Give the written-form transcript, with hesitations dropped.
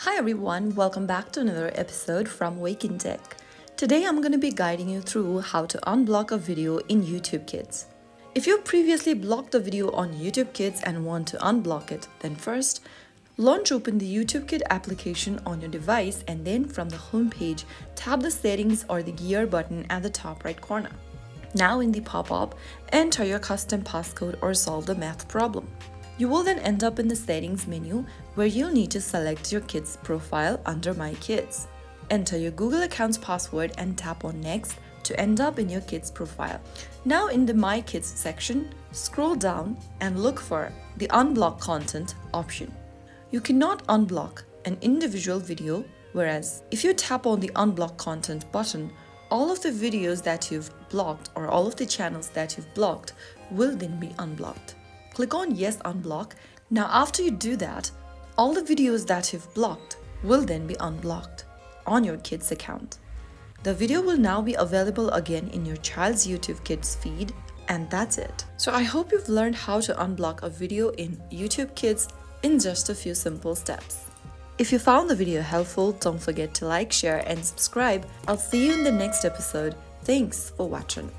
Hi everyone, welcome back to another episode from Wake&Tech. Today I'm going to be guiding you through how to unblock a video in YouTube Kids. If you previously blocked a video on YouTube Kids and want to unblock it, then first, launch open the YouTube Kid application on your device and then from the home page, tap the settings or the gear button at the top right corner. Now in the pop-up, enter your custom passcode or solve the math problem. You will then end up in the settings menu where you'll need to select your kid's profile under My Kids. Enter your Google account's password and tap on Next to end up in your kid's profile. Now in the My Kids section, scroll down and look for the Unblock Content option. You cannot unblock an individual video, whereas if you tap on the Unblock Content button, all of the videos that you've blocked or all of the channels that you've blocked will then be unblocked. Click on Yes Unblock. Now after you do that, all the videos that you've blocked will then be unblocked on your kid's account. The video will now be available again in your child's YouTube Kids feed, and that's it. So I hope you've learned how to unblock a video in YouTube Kids in just a few simple steps. If you found the video helpful, don't forget to like, share and subscribe. I'll see you in the next episode. Thanks for watching.